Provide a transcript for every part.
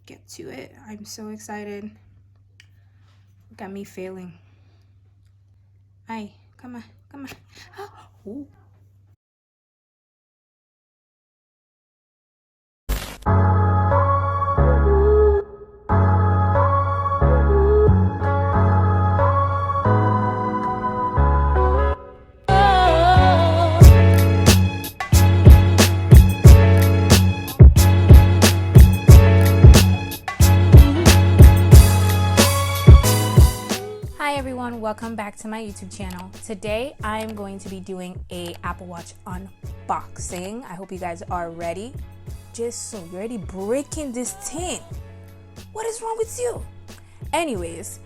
get to it. I'm so excited. Look at me failing. Ay, come on, come on. Ooh. Hi everyone, welcome back to my YouTube channel. Today I'm going to be doing a Apple Watch unboxing. I hope you guys are ready. Just so you're already breaking this tin. What is wrong with you? Anyways,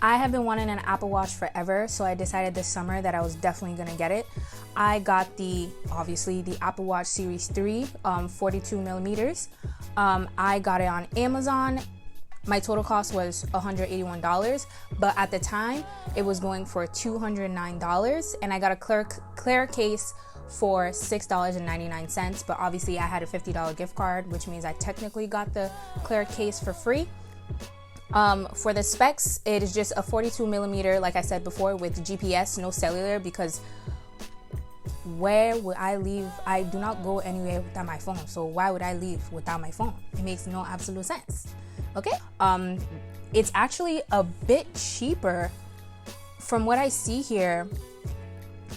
I have been wanting an Apple Watch forever, so I decided this summer that I was definitely gonna get it. I got obviously the Apple Watch Series 3, 42 millimeters. I got it on Amazon. My total cost was $181, but at the time it was going for $209, and I got a clear case for $6.99, but obviously I had a $50 gift card, which means I technically got the clear case for free. For the specs, it is just a 42 millimeter, like I said before, with GPS, no cellular, because where would I leave? I do not go anywhere without my phone, so why would I leave without my phone? It makes no absolute sense. Okay, it's actually a bit cheaper from what I see here.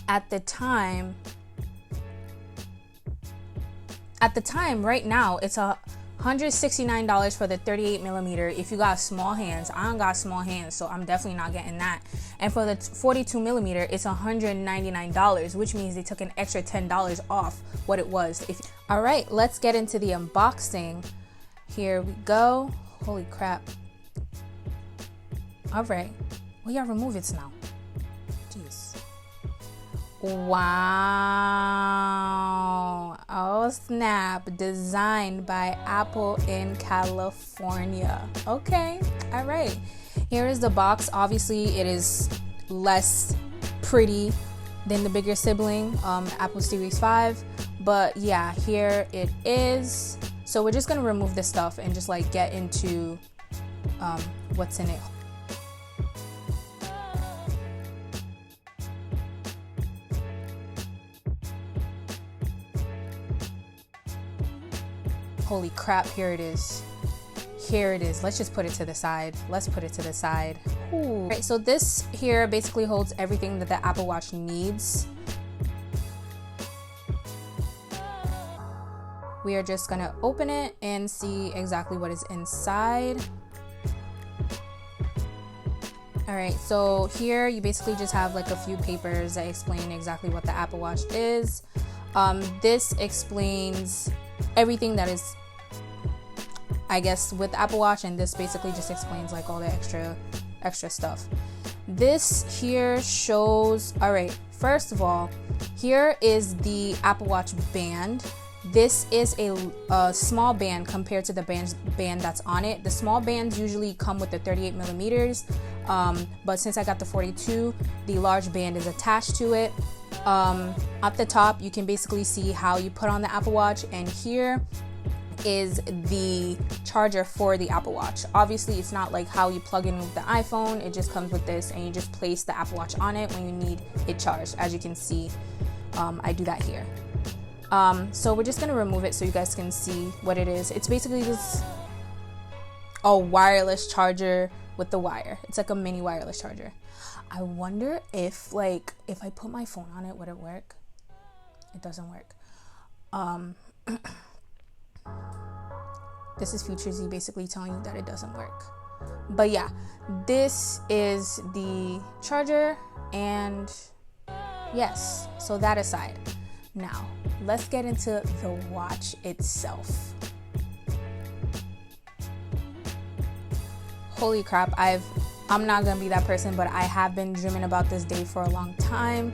At the time right now, it's $169 for the 38 millimeter. If you got small hands, I don't got small hands, so I'm definitely not getting that. And for the 42 millimeter, it's $199, which means they took an extra $10 off what it was. All right, let's get into the unboxing. Here we go. Holy crap. All right. Well, y'all remove it now. Jeez. Wow. Oh, snap. Designed by Apple in California. Okay. All right. Here is the box. Obviously, it is less pretty than the bigger sibling, Apple Series 5. But yeah, here it is. So we're just gonna remove this stuff and just like get into what's in it. Holy crap, here it is. Here it is. Let's just put it to the side. Let's put it to the side. Ooh. Right, so this here basically holds everything that the Apple Watch needs. We are just gonna open it and see exactly what is inside. All right, so here you basically just have like a few papers that explain exactly what the Apple Watch is. This explains everything that is, I guess, with the Apple Watch, and this basically just explains like all the extra stuff. This here shows, all right, first of all, here is the Apple Watch band. This is a small band compared to the band that's on it. The small bands usually come with the 38 millimeters, but since I got the 42, the large band is attached to it. At the top, you can basically see how you put on the Apple Watch, and here is the charger for the Apple Watch. Obviously, it's not like how you plug in with the iPhone. It just comes with this, and you just place the Apple Watch on it when you need it charged. As you can see, I do that here. So we're just gonna remove it so you guys can see what it is. It's basically just a wireless charger with the wire. It's like a mini wireless charger. I wonder if I put my phone on it, would it work? It doesn't work. This is Future Z basically telling you that it doesn't work. But yeah, this is the charger, and yes, so that aside. Now, let's get into the watch itself. Holy crap, I'm not gonna be that person, but I have been dreaming about this day for a long time.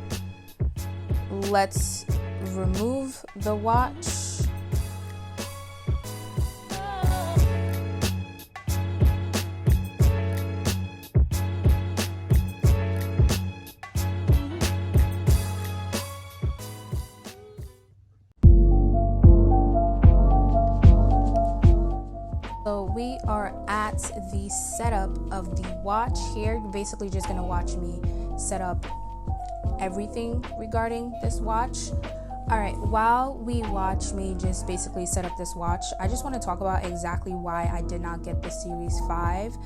Let's remove the watch. So we are at the setup of the watch. Here you're basically just going to watch me set up everything regarding this watch. All right, while we watch me just basically set up this watch, I just want to talk about exactly why I did not get the Series 5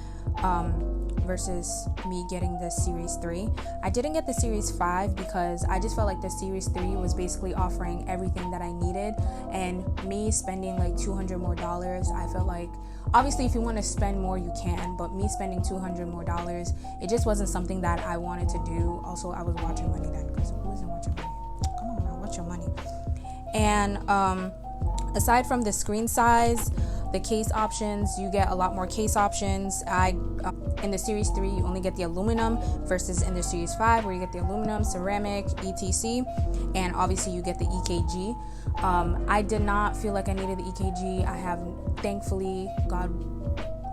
versus me getting the Series 3. I didn't get the Series 5 because I just felt like the Series 3 was basically offering everything that I needed, and me spending like $200 more, I felt like, obviously if you want to spend more you can, but me spending $200 more, it just wasn't something that I wanted to do. Also, I was watching money then, because who isn't watching money? Come on now, watch your money. And aside from the screen size, the case options, you get a lot more case options. In the Series 3, you only get the aluminum versus in the Series 5 where you get the aluminum, ceramic, etc. And obviously you get the EKG. I did not feel like I needed the EKG. I have, thankfully,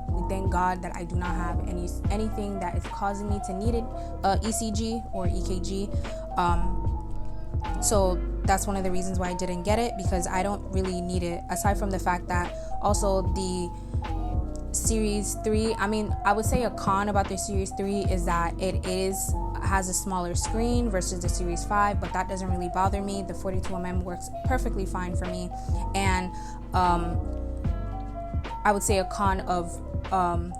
we thank God that I do not have anything that is causing me to need it, ECG or EKG. So that's one of the reasons why I didn't get it, because I don't really need it, aside from the fact that also the Series 3, I would say a con about the Series 3 is that it has a smaller screen versus the Series 5, but that doesn't really bother me. The 42mm works perfectly fine for me. And I would say a con of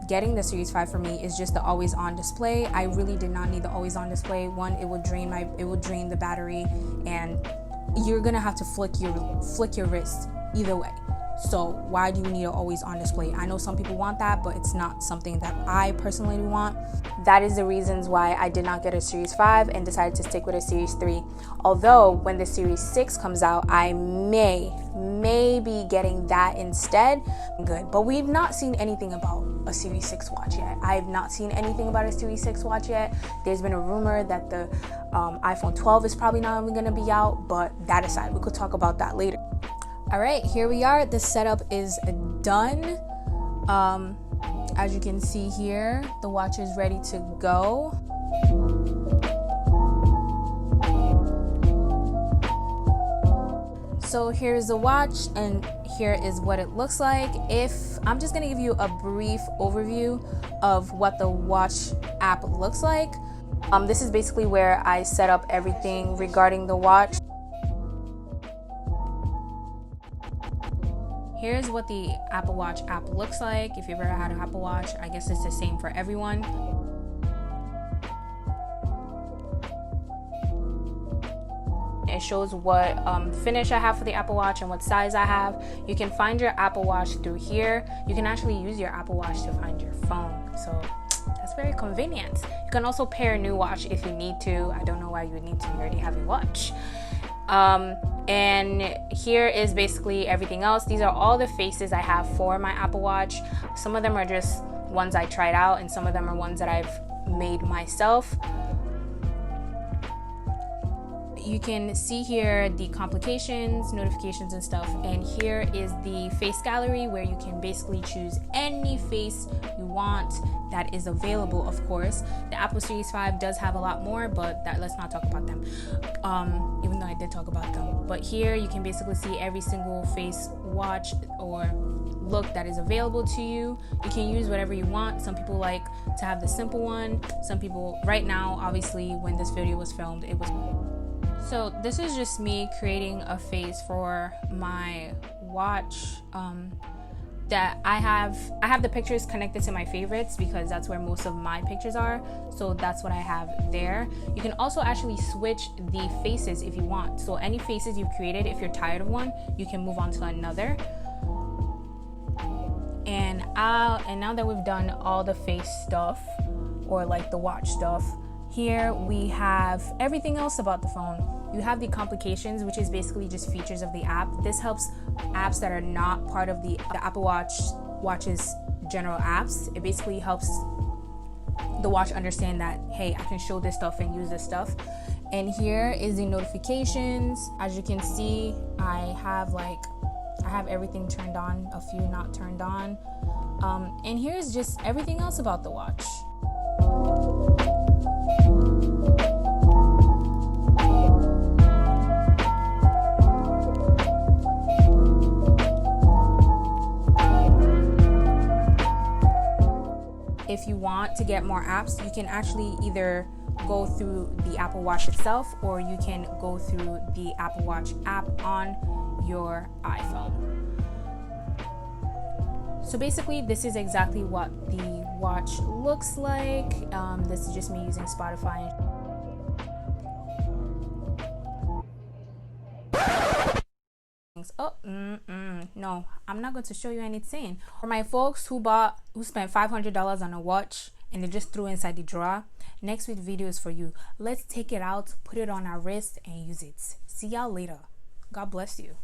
getting the Series 5 for me is just the always on display. I really did not need the always on display. One, it would drain the battery, and you're gonna have to flick your wrist either way. So why do you need an always on display? I know some people want that, but it's not something that I personally want. That is the reasons why I did not get a Series 5 and decided to stick with a Series 3. Although when the Series 6 comes out, I may be getting that instead. Good, but we've not seen anything about a Series 6 watch yet. I have not seen anything about a Series 6 watch yet. There's been a rumor that the iPhone 12 is probably not even gonna be out, but that aside, we could talk about that later. All right, here we are. The setup is done. As you can see here, the watch is ready to go. So here's the watch, and here is what it looks like. I'm just gonna give you a brief overview of what the watch app looks like. This is basically where I set up everything regarding the watch. Here's what the Apple Watch app looks like. If you've ever had an Apple Watch, I guess it's the same for everyone. It shows what finish I have for the Apple Watch and what size I have. You can find your Apple Watch through here. You can actually use your Apple Watch to find your phone. So that's very convenient. You can also pair a new watch if you need to. I don't know why you would need to. You already have a watch. And here is basically everything else. These are all the faces I have for my Apple Watch. Some of them are just ones I tried out, and some of them are ones that I've made myself. You can see here the complications, notifications and stuff, and here is the face gallery where you can basically choose any face you want that is available, of course. The Apple Series 5 does have a lot more, but let's not talk about them, even though I did talk about them. But here you can basically see every single face watch or look that is available to you. You can use whatever you want. Some people like to have the simple one. Some people, right now, obviously, when this video was filmed, it was... So this is just me creating a face for my watch that I have the pictures connected to my favorites because that's where most of my pictures are. So that's what I have there. You can also actually switch the faces if you want. So any faces you've created, if you're tired of one, you can move on to another. And now that we've done all the face stuff, or like the watch stuff, here we have everything else about the phone. You have the complications, which is basically just features of the app. This helps apps that are not part of the Apple Watch's general apps. It basically helps the watch understand that, hey, I can show this stuff and use this stuff. And here is the notifications. As you can see, I have everything turned on, a few not turned on. And here's just everything else about the watch. if you want to get more apps, you can actually either go through the Apple Watch itself, or you can go through the Apple Watch app on your iPhone. So basically, this is exactly what the watch looks like. This is just me using Spotify. Oh, no, I'm not going to show you anything. For my folks who spent $500 on a watch and they just threw inside the drawer, next week's video is for you. Let's take it out, put it on our wrist, and use it. See y'all later. God bless you.